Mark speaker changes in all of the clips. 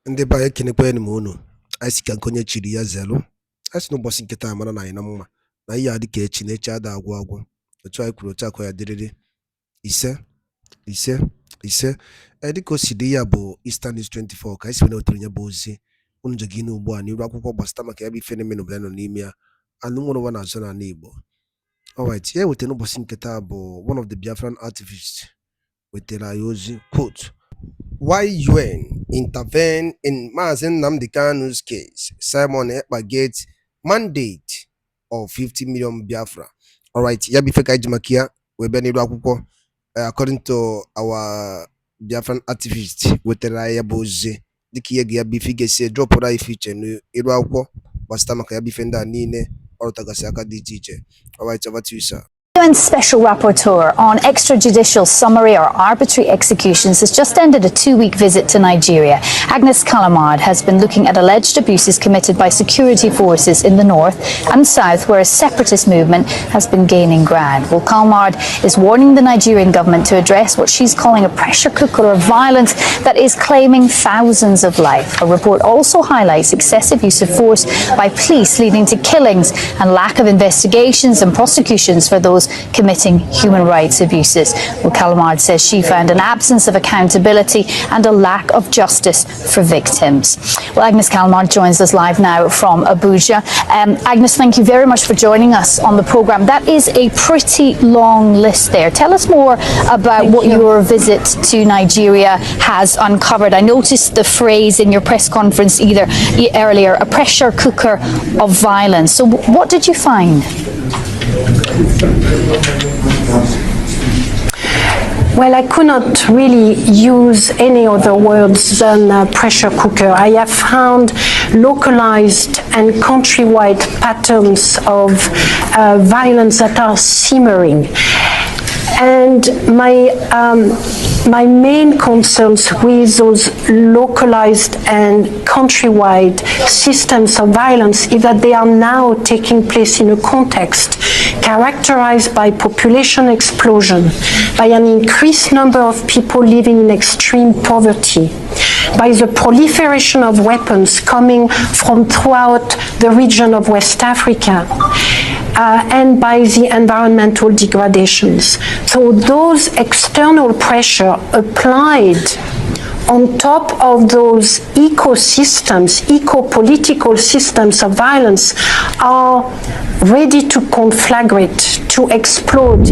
Speaker 1: Ndị ba ekenekwa enyi m unu. Anyị si ka nkonye chiri ya zelu. Anyị si n'ụbọchị nkịta mara na anyị na mma na ihe adị ka echi na echi ada agwụ agwụ. Otu anyị kwuru otu akọ ya dịrịrị. Ise. Dịka o si dị ya bụ Eastern News 24 ka anyị si na-ewetere ya bụ ozi. Unu jegi n'ugbu a n'iru akwụkwọ gbasata maka ya bụ ife na-eme n'obodo nọ n'ime ya. Anụ nwere ụwa na-azụ n'ala Igbo. Alright, ya wetara n'ụbọchị nkịta bụ one of the Biafran activists wetara anyị ozi, quote, "Why UN intervene in Nnamdi Kanu's case? Simon Ekpa gets mandate of 50 million Biafra." Alright, ya bife ka iji maka ya wee bịa n'iru akwụkwọ. According to our Biafran activist wetara ya bụ ozi dịka ihe ga ya bife ga-esi dropụra ife iche n'iru akwụkwọ gbasata maka ya bife ndị a niile ọrụtagasị aka dị iche iche. Alright, over to you, sir.
Speaker 2: UN Special Rapporteur on extrajudicial summary or arbitrary executions has just ended a 2-week visit to Nigeria. Agnes Callamard has been looking at alleged abuses committed by security forces in the north and south, where a separatist movement has been gaining ground. Well, Callamard is warning the Nigerian government to address what she's calling a pressure cooker of violence that is claiming thousands of lives. Her report also highlights excessive use of force by police, leading to killings and lack of investigations and prosecutions for those committing human rights abuses. Well, Callamard says she found an absence of accountability and a lack of justice for victims. Well, Agnes Callamard joins us live now from Abuja. Agnes, thank you very much for joining us on the programme. That is a pretty long list there. Tell us more about what your visit to Nigeria has uncovered. I noticed the phrase in your press conference earlier, a pressure cooker of violence. So what did you find?
Speaker 3: Well, I could not really use any other words than pressure cooker. I have found localized and countrywide patterns of violence that are simmering. And my main concerns with those localized and countrywide systems of violence is that they are now taking place in a context characterized by population explosion, by an increased number of people living in extreme poverty, by the proliferation of weapons coming from throughout the region of West Africa, and by the environmental degradations. So those external pressure applied on top of those ecosystems, eco-political systems of violence are ready to conflagrate, to explode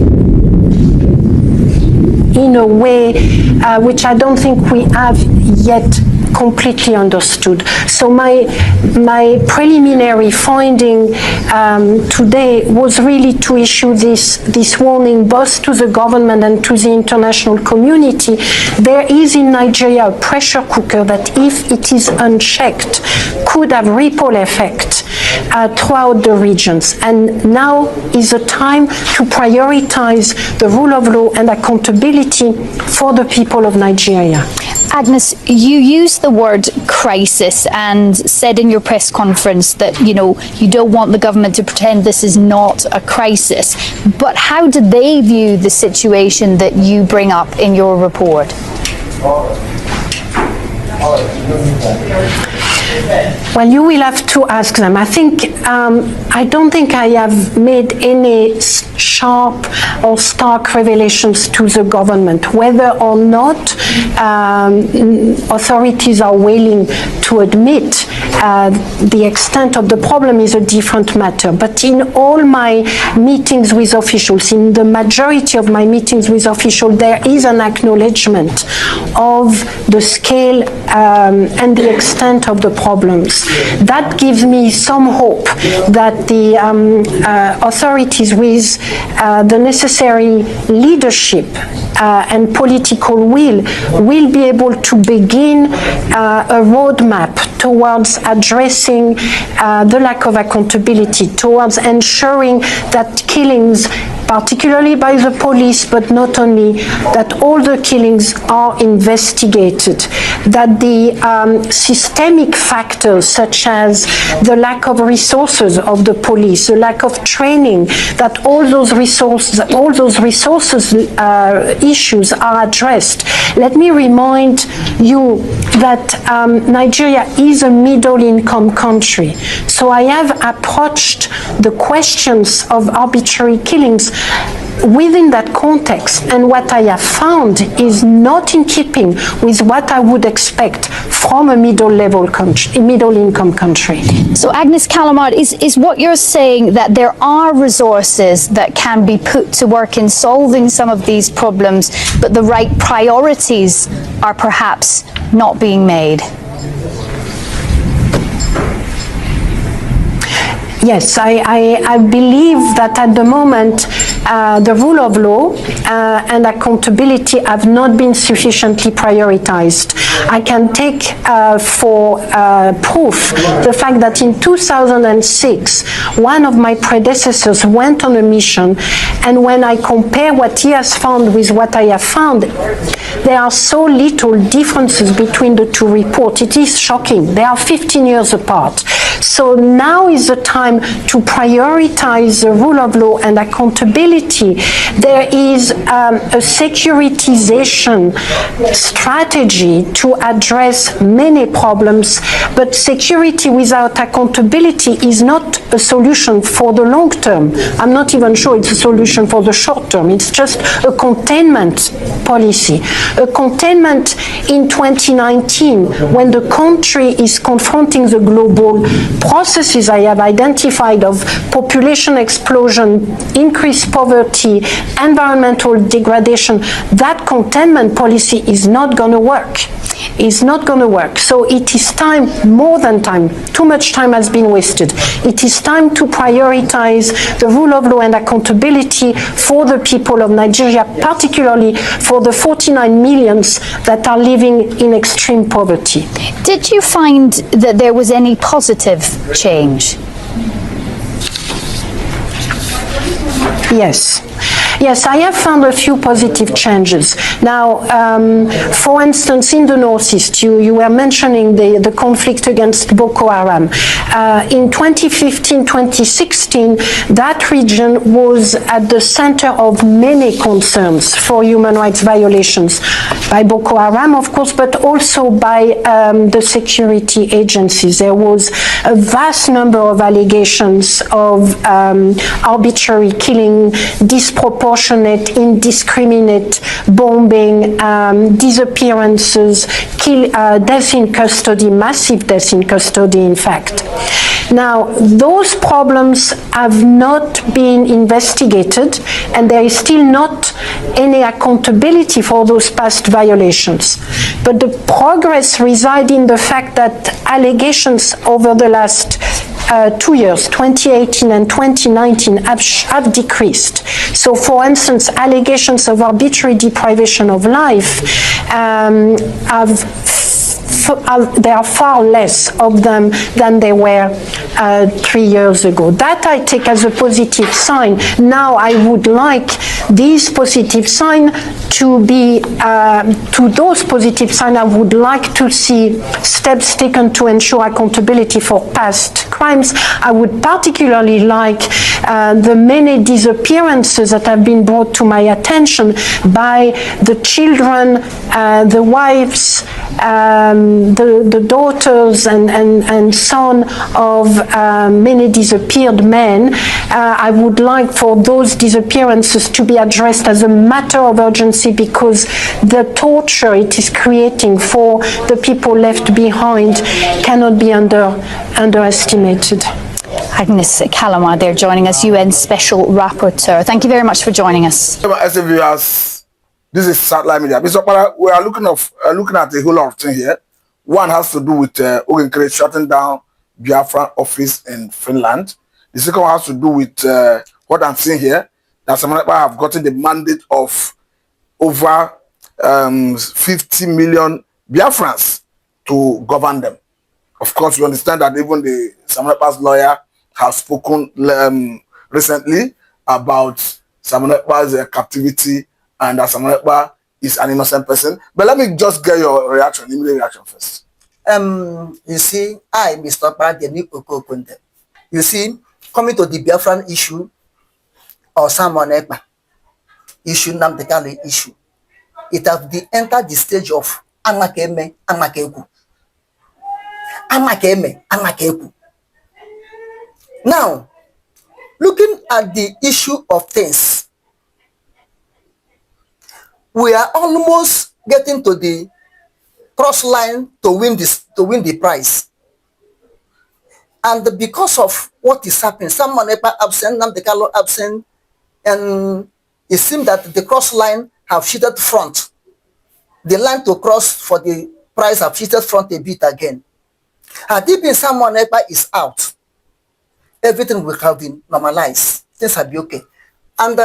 Speaker 3: in a way which I don't think we have yet completely understood. So my preliminary finding today was really to issue this warning both to the government and to the international community. There is in Nigeria a pressure cooker that, if it is unchecked, could have ripple effect throughout the regions. And now is the time to prioritize the rule of law and accountability for the people of Nigeria.
Speaker 2: Agnes, you used the word crisis and said in your press conference that, you don't want the government to pretend this is not a crisis. But how do they view the situation that you bring up in your report?
Speaker 3: Well, you will have to ask them. I don't think I have made any sharp or stark revelations to the government. Whether or not authorities are willing to admit the extent of the problem is a different matter. But in all my meetings with officials, in the majority of my meetings with officials, there is an acknowledgement of the scale and the extent of the problems. That gives me some hope that the authorities, with the necessary leadership and political will be able to begin a roadmap towards addressing the lack of accountability, towards ensuring that killings, particularly by the police, but not only, that all the killings are investigated, that the systemic factors such as the lack of resources of the police, the lack of training, that all those resources issues are addressed. Let me remind you that Nigeria is a middle-income country. So I have approached the questions of arbitrary killings within that context, and what I have found is not in keeping with what I would expect from a middle-income country.
Speaker 2: So Agnes Callamard, is what you're saying that there are resources that can be put to work in solving some of these problems, but the right priorities are perhaps not being made?
Speaker 3: Yes, I believe that at the moment the rule of law and accountability have not been sufficiently prioritized. I can take for proof the fact that in 2006, one of my predecessors went on a mission, and when I compare what he has found with what I have found, there are so little differences between the two reports. It is shocking. They are 15 years apart. So now is the time to prioritize the rule of law and accountability. There is a securitization strategy to address many problems, but security without accountability is not a solution for the long term. I'm not even sure it's a solution for the short term. It's just a containment policy. A containment in 2019, when the country is confronting the global processes I have identified of population explosion, increased poverty, environmental degradation, that containment policy is not going to work. It's not going to work. So it is time, more than time, too much time has been wasted. It is time to prioritize the rule of law and accountability for the people of Nigeria, particularly for the 49 millions that are living in extreme poverty.
Speaker 2: Did you find that there was any positive change?
Speaker 3: Yes. Yes, I have found a few positive changes. Now, for instance, in the Northeast, you were mentioning the conflict against Boko Haram. In 2015-2016, that region was at the center of many concerns for human rights violations by Boko Haram, of course, but also by the security agencies. There was a vast number of allegations of arbitrary killing, disproportionate, indiscriminate bombing, disappearances, death in custody, massive death in custody, in fact. Now, those problems have not been investigated, and there is still not any accountability for those past violations. But the progress resides in the fact that allegations over the last 2 years, 2018 and 2019, have decreased. So, for instance, allegations of arbitrary deprivation of life there are far less of them than there were 3 years ago. That I take as a positive sign. Now I would like these positive signs to be, to those positive signs, I would like to see steps taken to ensure accountability for past crimes. I would particularly like the many disappearances that have been brought to my attention by the children, the wives, the daughters and son of many disappeared men. I would like for those disappearances to be addressed as a matter of urgency, because the torture it is creating for the people left behind cannot be underestimated.
Speaker 4: Agnes Callamard there joining us, UN Special Rapporteur. Thank you very much for joining us.
Speaker 5: This is Satellite Media. Mr. Okpara, we are looking at a whole lot of things here. One has to do with Ogenkere shutting down Biafra office in Finland. The second one has to do with what I'm seeing here, that some people have gotten the mandate of over 50 million Biafrans to govern them. Of course, we understand that even the Samuel lawyer has spoken recently about Samuel captivity, and that Samuel is an innocent person. But let me just get your reaction, immediate reaction first.
Speaker 6: You see, Mr. Pradeni Okokunde. You see, coming to the Biafran issue or Simon Ekpa issue, Nnamdi Kanu issue, it has entered the stage of Amakeme, Amakeku. Amakeme, Amakeku. Now, looking at the issue of things, we are almost getting to the cross line to win the prize. And because of what is happening, Simon Ekpa absent, Nnamdi Kanu absent, and it seems that the cross line have shifted front. The line to cross for the prize have shifted front a bit again. Had it been Simon Ekpa is out, everything will have been normalized. Things will be okay. And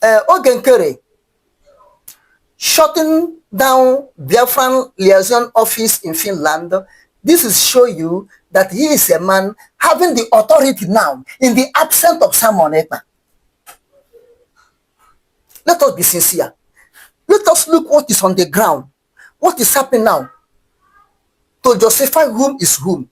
Speaker 6: Ogenkere shutting down Biafran liaison office in Finland. This is show you that he is a man having the authority now in the absence of Simon Ekpa. Let us be sincere. Let us look what is on the ground. What is happening now to justify whom is whom.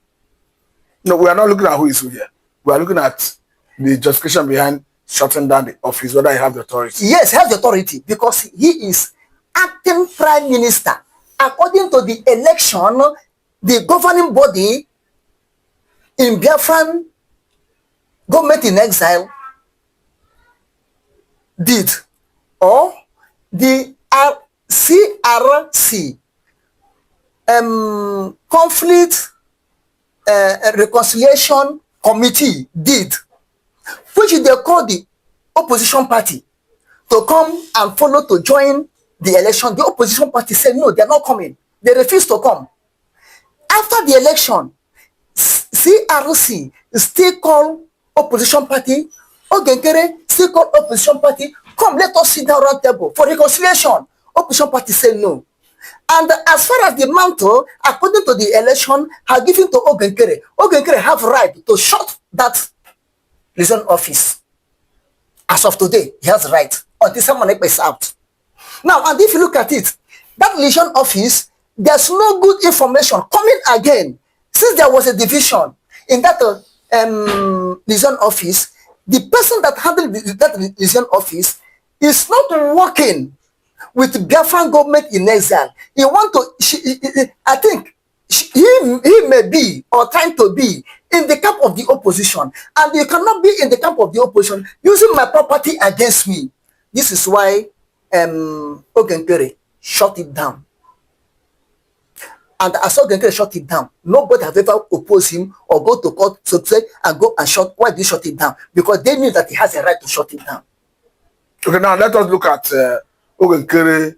Speaker 5: No, we are not looking at who is who here. We are looking at the justification behind shutting down the office, whether he has the authority.
Speaker 6: Yes, he has the authority because he is acting prime minister. According to the election, the governing body in Biafran government in exile did, or the CRC conflict reconciliation committee did, which they call the opposition party to come and follow to join the election. The opposition party said no, they are not coming. They refused to come. After the election, CRC still call opposition party, Ogenkere still call opposition party, come, let us sit down around table for reconciliation. Opposition party said no. And as far as the mantle, according to the election, have given to Ogenkere, Ogenkere have right to shut that liaison office. As of today, he has right until someone is out. Now, and if you look at it, that liaison office, there's no good information coming again. Since there was a division in that liaison office, the person that handled that liaison office is not working with Biafran government in exile. He want to, I think, he may be or trying to be in the camp of the opposition, and you cannot be in the camp of the opposition using my property against me. This is why Ogenkere shut it down. And as Ogenkere shut it down, nobody have ever opposed him or go to court to say and go and shut. Why did he shut it down? Because they knew that he has a right to shut it down.
Speaker 5: Okay, now let us look at Ogenkere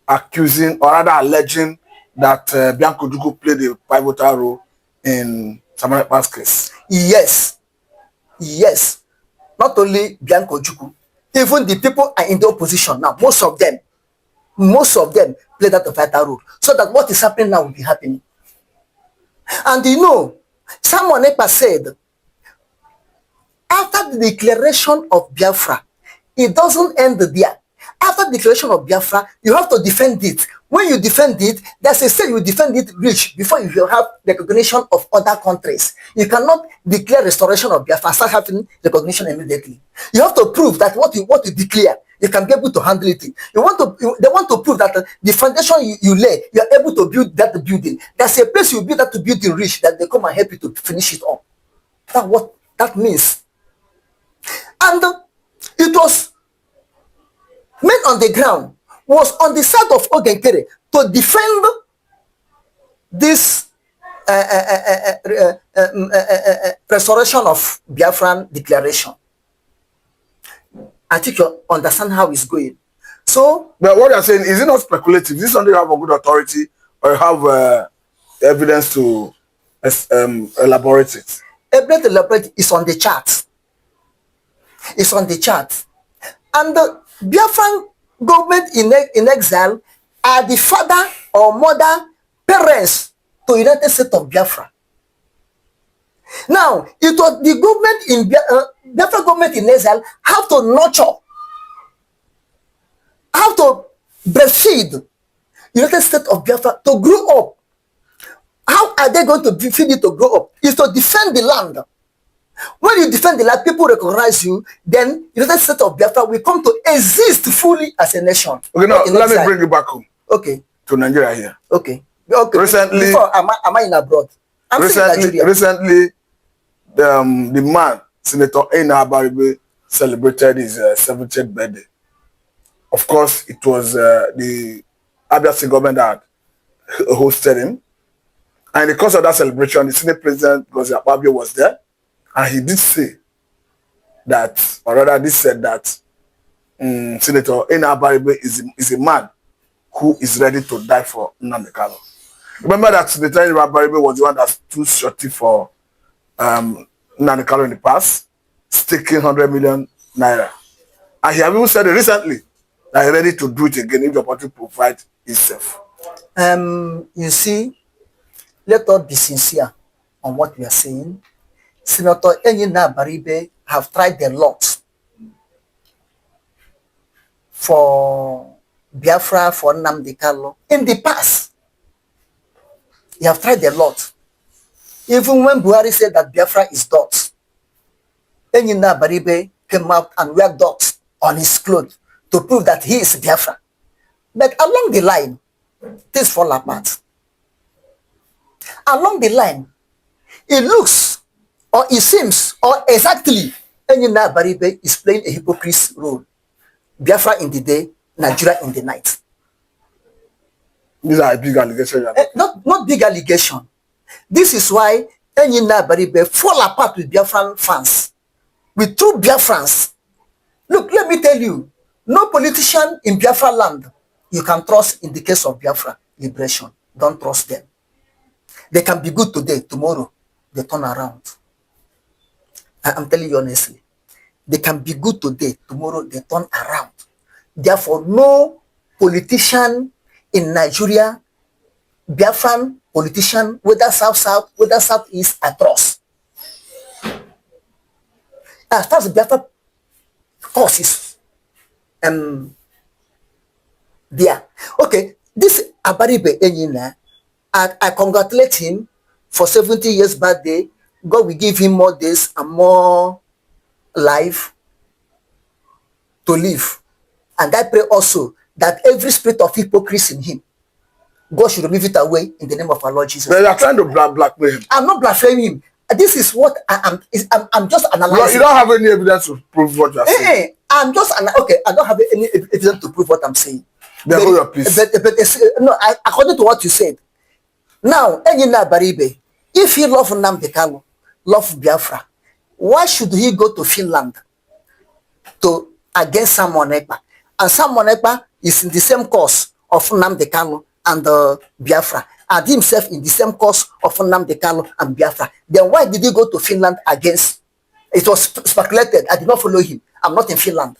Speaker 5: accusing or rather alleging that Bianco Dugu played a pivotal role in Simon Ekpa's case.
Speaker 6: Yes. Yes. Not only Bianco Dugu, even the people are in the opposition now. Most of them play that vital role. So that what is happening now will be happening. And you know, Simon Ekpa said, after the declaration of Biafra, it doesn't end there. After the declaration of Biafra, you have to defend it. When you defend it, there's a state you defend it rich before you have recognition of other countries. You cannot declare restoration of Biafra and start having recognition immediately. You have to prove that what you declare, you can be able to handle it. They want to prove that the foundation you lay, you are able to build that building. There's a place you build that building rich that they come and help you to finish it up. That's what that means. And it was men on the ground was on the side of Ogenkere to defend this restoration of Biafran declaration. I think you understand how it's going. So,
Speaker 5: but what you're saying, is it not speculative? Is this something you have a good authority or you have evidence to elaborate it?
Speaker 6: Evidence to elaborate is on the chart. It's on the chart. And the Biafran government in exile are the father or mother, parents to United States of Biafra. Now, it was the government in Biafra government in exile have to nurture, have to breastfeed United States of Biafra to grow up. How are they going to feed it to grow up? Is to defend the land. When you defend the land, people recognize you, then United States of Biafra will come to exist fully as a nation.
Speaker 5: Okay, now let me bring you back home.
Speaker 6: Okay.
Speaker 5: To Nigeria here.
Speaker 6: Okay. Okay.
Speaker 5: Recently,
Speaker 6: before, am I in abroad? I'm
Speaker 5: recently, the man, Senator Nnamdi celebrated his 70th birthday. Of course, it was the Abia State government that hosted him. And in the course of that celebration, the Senate President, Ekpa, was there. And he did say that, or rather, he said that Senator Nnamdi is a man who is ready to die for Nnamdi Kanu. Remember that Senator Nnamdi was the one that stood shorty for Nnamdi Kanu in the past, staking 100 million naira. And he has even said it recently that he's ready to do it again if the opportunity provides itself.
Speaker 6: You see, let us be sincere on what we are saying. Senator Nnamdi have tried a lot for Biafra, for Nnamdi Kanu in the past. He have tried a lot. Even when Buhari said that Biafra is dots, Nnamdi came out and wear dots on his clothes to prove that he is Biafra. But along the line, things fall apart. Along the line, it looks, or it seems, or exactly, Nnamdi is playing a hypocrite role. Biafra in the day, Nigeria in the night.
Speaker 5: These are big allegations.
Speaker 6: Not big allegation. This is why Nnamdi fall apart with Biafran fans, with true Biafrans. Look, let me tell you, no politician in Biafra land you can trust in the case of Biafra liberation. Don't trust them. They can be good today, tomorrow they turn around. I'm telling you honestly. They can be good today, tomorrow they turn around. Therefore, no politician in Nigeria, Biafran politician, whether South-South, whether South-East, I trust. As far as Biafra causes, there. Okay, this Abaribe Enyina, I congratulate him for 70 years birthday. God will give him more days and more life to live. And I pray also that every spirit of hypocrisy in him, God should remove it away in the name of our Lord Jesus.
Speaker 5: But you are trying to blackmail him.
Speaker 6: I'm not blaspheming him. This is what I'm just analyzing.
Speaker 5: You don't have any evidence to prove what you are saying.
Speaker 6: I'm just okay. I don't have any evidence to prove what I'm saying.
Speaker 5: Then hold your peace.
Speaker 6: But no, according to what you said. Now, Nnamdi, if he love Nnamdi Kanu, love Biafra, why should he go to Finland to against someone Ekpa? And someone Ekpa is in the same cause of Nnamdi Kanu and Biafra, and himself in the same cause of Nnamdi Kanu and Biafra. Then why did he go to Finland against? It was speculated. I did not follow him. I'm not in Finland.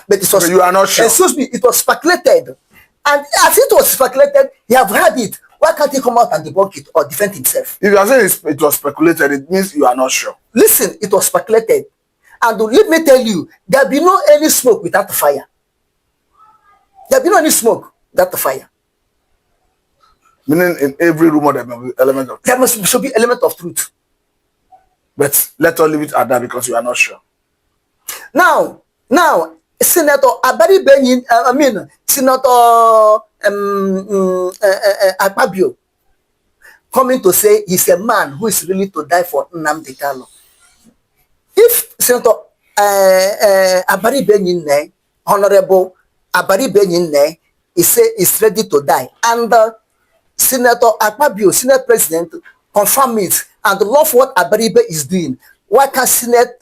Speaker 6: But it was.
Speaker 5: But you are not sure.
Speaker 6: Excuse me. It was speculated, and as it was speculated, he have heard it. Why can't he come out and debunk it or defend himself?
Speaker 5: If you are saying it was speculated, it means you are not sure.
Speaker 6: Listen, it was speculated, and let me tell you, there be no any smoke without fire. There be no any smoke without the fire.
Speaker 5: Meaning in every rumor there must be element of truth.
Speaker 6: There should be element of truth.
Speaker 5: But let us leave it at that because you are not sure.
Speaker 6: Now, Senator Abari Benin, Senator Akpabio, coming to say he's a man who is willing to die for Nnamdi Kanu. If Senator Abari Benin, Honorable Abari Benin, is ready to die, and Senator Akpabio, Senate President, confirm it and love what Abaribe is doing, why can't Senate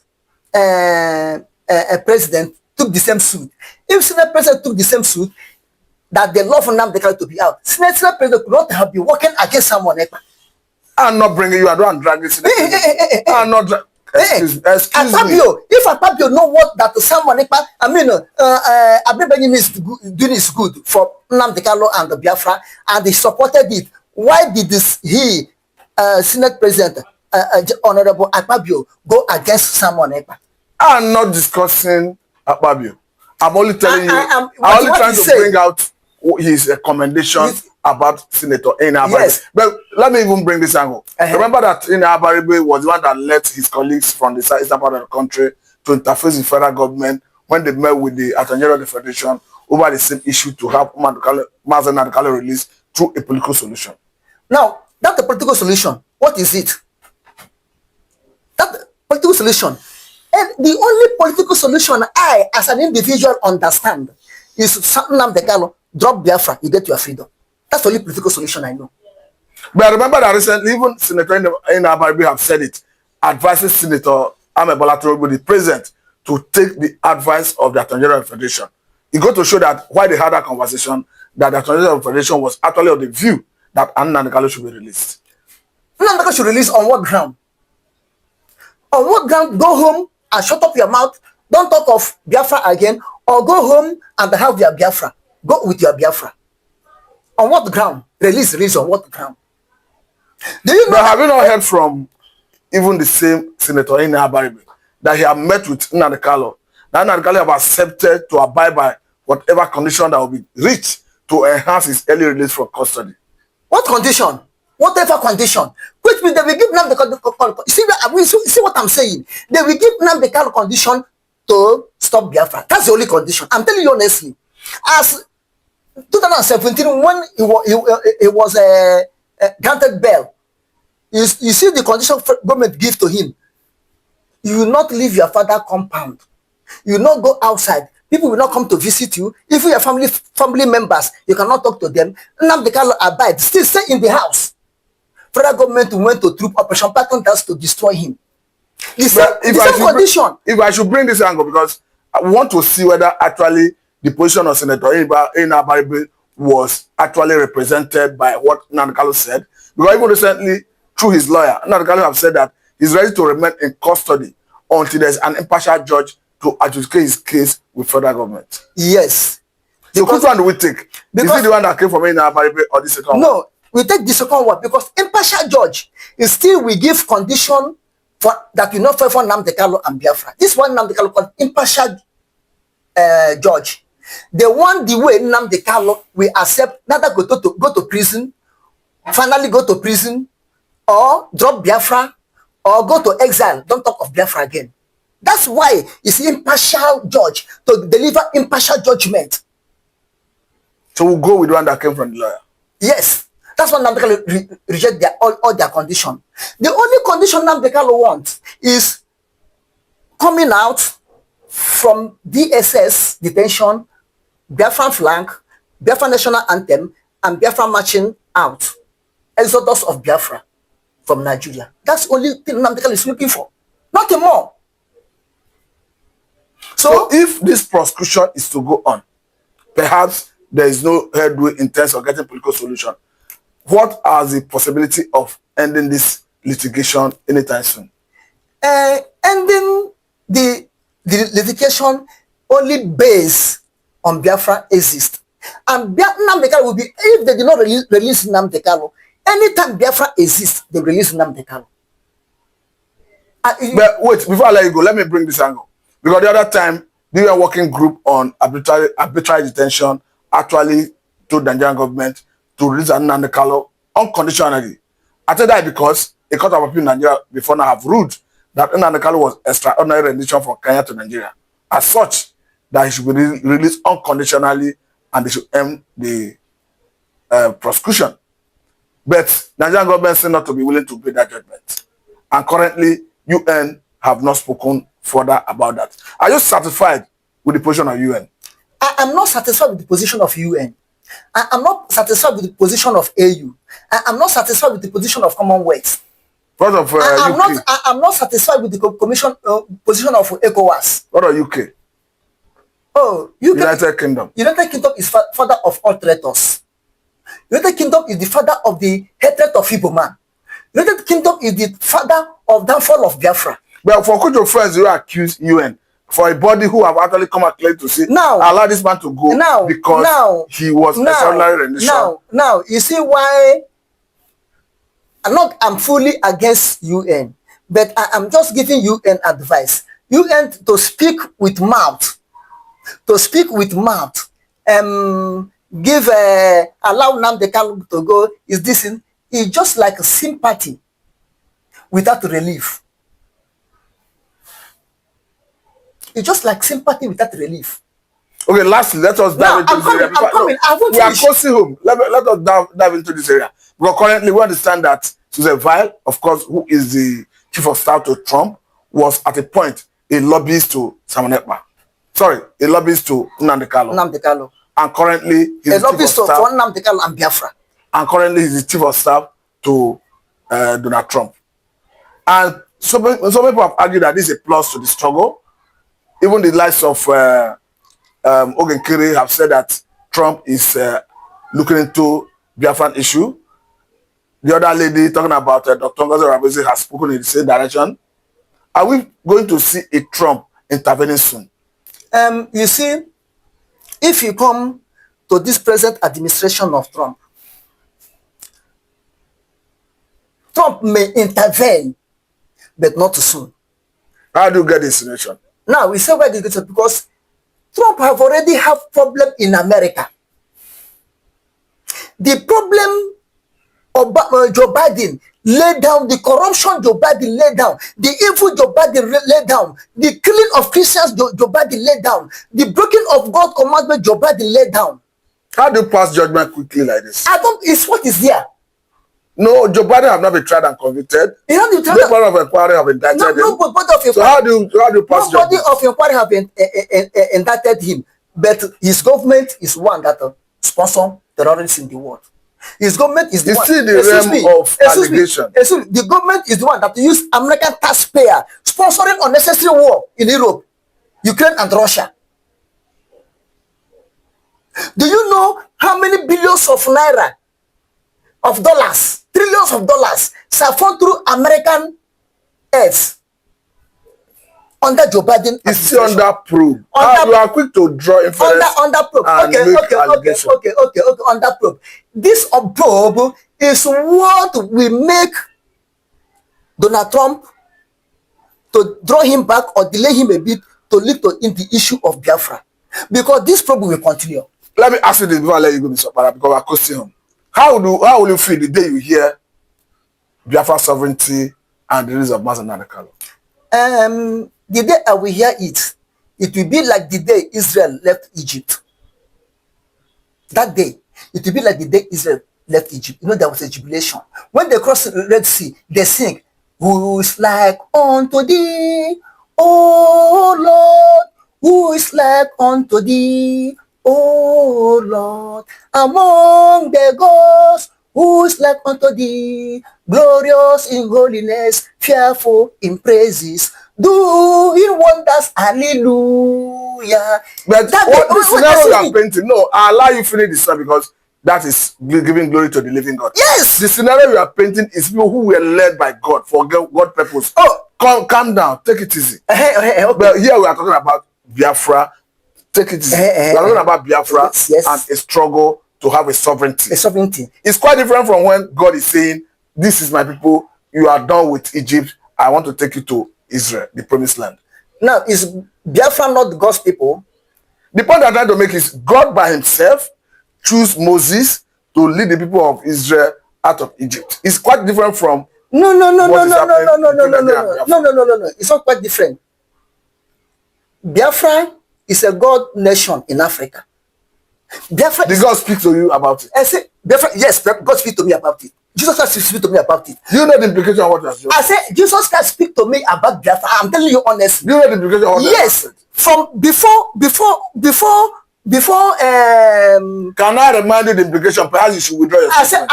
Speaker 6: President took the same suit? If Senate President took the same suit, that they love Nnamdi Kanu to be out, Senate President could not have been working against someone.
Speaker 5: I'm not bringing you, I don't drag this. I'm not excuse me.
Speaker 6: If Akpabio know what that someone, Abaribe is doing is good for Nnamdi Kanu and the Biafra, and he supported it, why did he, Senate President, Honorable Akpabio, go against someone?
Speaker 5: I'm not discussing Akpabio. I'm only telling you, I'm only trying to bring out his commendation about Senator Nnamdi.
Speaker 6: Yes.
Speaker 5: But let me even bring this angle. Remember that Nnamdi was the one that led his colleagues from the eastern part of the country to interface with federal government when they met with the Attorney General of the Federation over the same issue to have Nnamdi Kanu released through a political solution.
Speaker 6: Now, that's the political solution. What is it? That political solution. And the only political solution I, as an individual, understand is Nnamdi Kanu, drop Biafra, you get your freedom. That's the only political solution I know.
Speaker 5: But I remember that recently, even Senator Nnamdi have said it, advising Senator Amebola Tinubu, the president, to take the advice of the Attorney General of the Federation. It got to show that why they had that conversation, that the Attorney General of the Federation was actually of the view that Nnamdi Kanu should be released.
Speaker 6: Nnamdi Kanu should release on what ground? On what ground? Go home and shut up your mouth. Don't talk of Biafra again, or go home and have your Biafra. Go with your Biafra. On what ground? Release on what ground? Do you know?
Speaker 5: But have you not heard from even the same Senator Nnamdi that he have met with Nnamdi Kanu? That Nnamdi Kanu have accepted to abide by whatever condition that will be reached to enhance his early release from custody.
Speaker 6: What condition? Whatever condition. Which means they will give Nnamdi Kanu. See what I'm saying? They will give Nnamdi Kanu condition to stop Biafra. That's the only condition. I'm telling you honestly. As 2017, when he was granted bail, you see the condition government give to him. You will not leave your father compound. You will not go outside. People will not come to visit you. If your family members, you cannot talk to them. Nnamdi Kanu abide. Still stay in the house. Federal government went to troop Operation Patton Task to destroy him. The same condition.
Speaker 5: If I should bring this angle, because I want to see whether actually the position of Senator Nnamdi was actually represented by what Nnamdi Kanu said. Because even recently, through his lawyer, Nnamdi Kanu have said that he's ready to remain in custody until there's an impartial judge to adjudicate his case with federal government.
Speaker 6: Yes.
Speaker 5: So which one do we take? Is it the one that came from Nnamdi or the second one?
Speaker 6: No, we take the second one because impartial judge is still we give condition for that we not favor Nnamdi Kanu and Biafra. This one Nnamdi Kanu called impartial judge. The one the way Nnamdi Kanu we accept neither go to prison, finally go to prison, or drop Biafra, or go to exile. Don't talk of Biafra again. That's why it's impartial judge to deliver impartial judgment.
Speaker 5: So we'll go with one that came from the lawyer.
Speaker 6: Yes, that's why Nnamdi Kanu reject all their condition. The only condition Nnamdi Kanu wants is coming out from DSS detention, Biafran flag, Biafra national anthem, and Biafra marching out. Exodus of Biafra from Nigeria. That's the only thing Nnamdi Kanu is looking for. Nothing more.
Speaker 5: So if this prosecution is to go on, perhaps there is no headway in terms of getting political solution. What are the possibility of ending this litigation anytime soon?
Speaker 6: Ending the litigation only based on Biafra exists. And Nnamdi Kanu will be, if they do not release Nnamdi Kanu, anytime Biafra exists, they release Nnamdi Kanu.
Speaker 5: But wait, before I let you go, let me bring this angle. Because the other time, the UN working group on arbitrary detention actually told the Nigerian government to release Nnamdi Kanu unconditionally. I tell that because a court of appeal in Nigeria before now have ruled that Nnamdi Kanu was extraordinary rendition from Kenya to Nigeria. As such, that he should be released unconditionally and they should end the prosecution. But Nigerian government seem not to be willing to pay that judgment. And currently, UN have not spoken further about that. Are you satisfied with the position of UN?
Speaker 6: I am not satisfied with the position of UN. I am not satisfied with the position of AU. I am not satisfied with the position of Commonwealth.
Speaker 5: What of
Speaker 6: I am not satisfied with the position of ECOWAS.
Speaker 5: What of UK?
Speaker 6: Oh,
Speaker 5: United Kingdom.
Speaker 6: United Kingdom is father of all traitors. United Kingdom is the father of the hatred of Igbo man. United Kingdom is the father of downfall of Biafra.
Speaker 5: But for which of friends you accuse UN for a body who have actually come and claim to say allow this man to go because he was extraordinary rendition.
Speaker 6: Now, you see why I'm fully against UN, but I am just giving UN advice. UN to speak with mouth. To speak with mouth. give allow Nnamdi Kanu to go, is this in, it's just like a sympathy without relief. It's just like sympathy without relief.
Speaker 5: Okay, lastly, let us dive into this area.
Speaker 6: I'm coming. I won't
Speaker 5: we are
Speaker 6: finish.
Speaker 5: closing home. Let us dive into this area. Because currently we understand that Susan Weil, of course, who is the chief of staff to Trump, was at a point a lobbyist to Ekpa. Sorry, a lobbyist to Nnamdi Kanu. And currently he's
Speaker 6: a lobbyist to Nnamdi Kanu and Biafra. And
Speaker 5: currently he's the chief of staff to Donald Trump. And some people have argued that this is a plus to the struggle. Even the likes of Ogenkere have said that Trump is looking into Biafran issue. The other lady talking about Dr. Ngozi Rabezi has spoken in the same direction. Are we going to see a Trump intervening soon?
Speaker 6: You see, if you come to this present administration of Trump, Trump may intervene, but not too soon.
Speaker 5: How do you get this insinuation?
Speaker 6: Now, we say why this is because Trump have already have problem in America. The problem Joe Biden laid down, the corruption Joe Biden laid down, the evil Joe Biden laid down, the killing of Christians Joe Biden laid down, the breaking of God's commandment Joe Biden laid down.
Speaker 5: How do you pass judgment quickly like this?
Speaker 6: It's what is there.
Speaker 5: No, Joe Biden have not been tried and convicted. No body of inquiry have indicted him. So how do you pass judgment?
Speaker 6: Nobody of inquiry have indicted him, but his government is one that sponsor terrorists in the world. His government is the one.
Speaker 5: See the realm of allegation.
Speaker 6: The government is the one that use American taxpayer sponsoring unnecessary war in Europe, Ukraine and Russia. Do you know how many billions of naira, of dollars, trillions of dollars, siphoned through American heads under Joe Biden?
Speaker 5: It's still under probe. You are quick to draw inference.
Speaker 6: Under probe. Okay. Under probe. This probe is what will make Donald Trump to draw him back or delay him a bit to lead to in the issue of Biafra, because this probe will continue.
Speaker 5: Let me ask you this before I let you go, Mr. Para, because we're costing him. How will you feel the day you hear Biafra sovereignty and the release of Nnamdi Kanu?
Speaker 6: The day I will hear it, it will be like the day Israel left Egypt. That day, it will be like the day Israel left Egypt. You know, there was a jubilation. When they crossed the Red Sea, they sing, "Who is like unto thee, O Lord? Who is like unto thee, O Lord? Among the gods, who is like unto thee? Glorious in holiness, fearful in praises, doing wonders, hallelujah."
Speaker 5: But the scenario you are painting, no, I'll allow you finish this one because that is giving glory to the living God.
Speaker 6: Yes.
Speaker 5: The scenario you are painting is people who were led by God for God purpose. Oh, calm down, take it easy.
Speaker 6: Okay.
Speaker 5: But here we are talking about Biafra. Take it easy. We are talking about Biafra and a struggle to have a sovereignty. It's quite different from when God is saying, "This is my people, you are done with Egypt, I want to take you to Israel, the promised land."
Speaker 6: Now, is Biafra not God's people?
Speaker 5: The point I'm trying to make is God by himself choose Moses to lead the people of Israel out of Egypt. It's quite different from
Speaker 6: No. It's not quite different. Biafra is a God nation in Africa. Biafra.
Speaker 5: Did God speak to you about it?
Speaker 6: I say Biafra. Yes, God speak to me about it. Jesus Christ speak to me about it.
Speaker 5: Do you know the implication of what you have just
Speaker 6: said? I say Jesus Christ speak to me about Biafra. I'm telling you honestly.
Speaker 5: Do you know the implication of what you have said?
Speaker 6: From before.
Speaker 5: Can I remind you the implication? Perhaps you should withdraw your statement.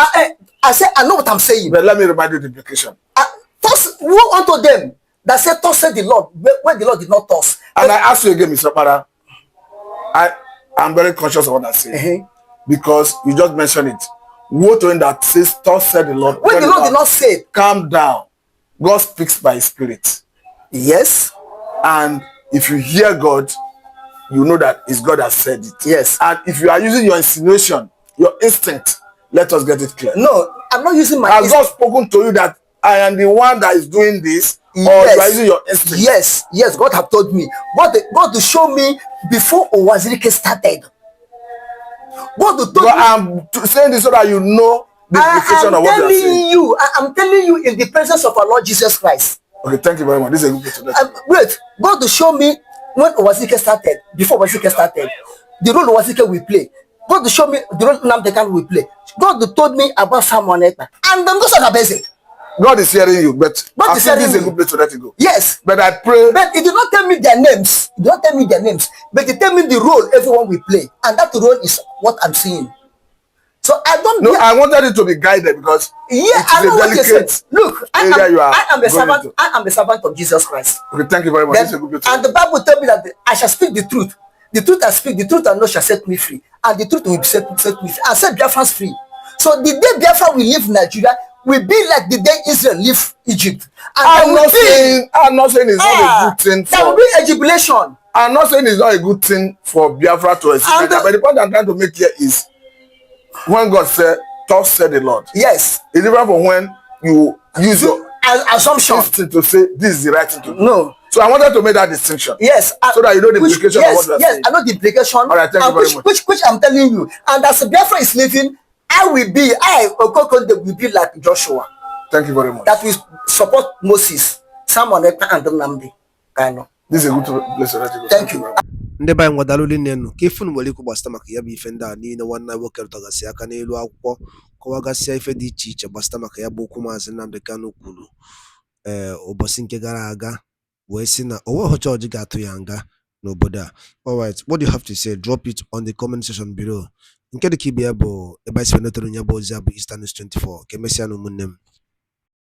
Speaker 6: I said I know what I'm saying.
Speaker 5: But let me remind you the implication.
Speaker 6: Woe unto them that said, "Thus said the Lord," when the Lord did not toss.
Speaker 5: And I ask you again, Mr. Para, I'm very conscious of what I say. Because you just mentioned it. Woe to him that says, "Thus said the Lord."
Speaker 6: When the Lord did not say,
Speaker 5: calm down. God speaks by his spirit.
Speaker 6: Yes.
Speaker 5: And if you hear God, you know that it's God that said it.
Speaker 6: Yes.
Speaker 5: And if you are using your insinuation, your instinct, let us get it clear.
Speaker 6: No, I'm not using my
Speaker 5: instinct. Has God spoken to you that I am the one that is doing this? Yes. Or you are using your instinct?
Speaker 6: Yes, God have told me. God to show me before Owazirike started. God told
Speaker 5: But
Speaker 6: me.
Speaker 5: I'm saying this so that you know the implication of what you are saying.
Speaker 6: I'm telling you in the presence of our Lord Jesus Christ.
Speaker 5: Okay, thank you very much. This is a good place to let you go.
Speaker 6: Wait, God to show me when Owasike started, before Owasike started, the role Owasike will play. God to show me the role Nnamdi Kanu will play. God told me about someone Ekpa. And I'm just like a
Speaker 5: God is hearing you, but
Speaker 6: God
Speaker 5: I
Speaker 6: is
Speaker 5: think this is a
Speaker 6: hearing
Speaker 5: good place to let you go.
Speaker 6: Yes.
Speaker 5: But I pray.
Speaker 6: But he did not tell me their names. He did not tell me their names. But he tell me the role everyone will play. And that role is what I'm seeing. So I don't.
Speaker 5: No, I wanted it to be guided because
Speaker 6: I know what you said. Look, I am a servant.
Speaker 5: Into.
Speaker 6: I am a servant of Jesus Christ.
Speaker 5: Okay, thank you very much.
Speaker 6: Then, and the Bible tells me that I shall speak the truth. The truth I speak, the truth I know shall set me free. And the truth will set me free. I set Biafrans free. So the day Biafra will leave Nigeria will be like the day Israel leave Egypt. And
Speaker 5: I'm not saying it's not a good thing.
Speaker 6: There will be a jubilation.
Speaker 5: I'm not saying it's not a good thing for Biafra to exist. But the point I'm trying to make here is when God said, "Thus said the Lord."
Speaker 6: Yes.
Speaker 5: It's different from when you use your
Speaker 6: assumption
Speaker 5: to say this is the right thing to do.
Speaker 6: No.
Speaker 5: So I wanted to make that distinction.
Speaker 6: Yes.
Speaker 5: So that you know the implication of what you are saying.
Speaker 6: Yes, I know the implication.
Speaker 5: All right, thank you very much.
Speaker 6: Which I'm telling you. And as Biafra is living, Okokonde will be like Joshua.
Speaker 5: Thank you very much.
Speaker 6: That will support Moses, Samuel Ekpa and Nnamdi Kanu.
Speaker 5: This is a good place to let you go.
Speaker 6: Thank you.
Speaker 1: Ndị be anyị nwadalụ nenu ka ifu nwere ikwu gbasata maka ya bụ ife ndị a niile nwanne anyị nwoke rụtagasị aka n'elu akwụkwọ kọwagasịa ife dị iche iche gbasata maka ya bụ okwu Maazị Nnamdi Kanu kwuru ụbọchị nke gara aga wee sị na onweghị jọọjị ga-atụ ya nga n'obodo a. Alright, what do you have to say? Drop it on the comment section below. Nke dị ka ibe ya bụ ebe anyị si wee netere ya bụ ozi a bụ Eastern News 24 ka emesịa na ụmụnne m.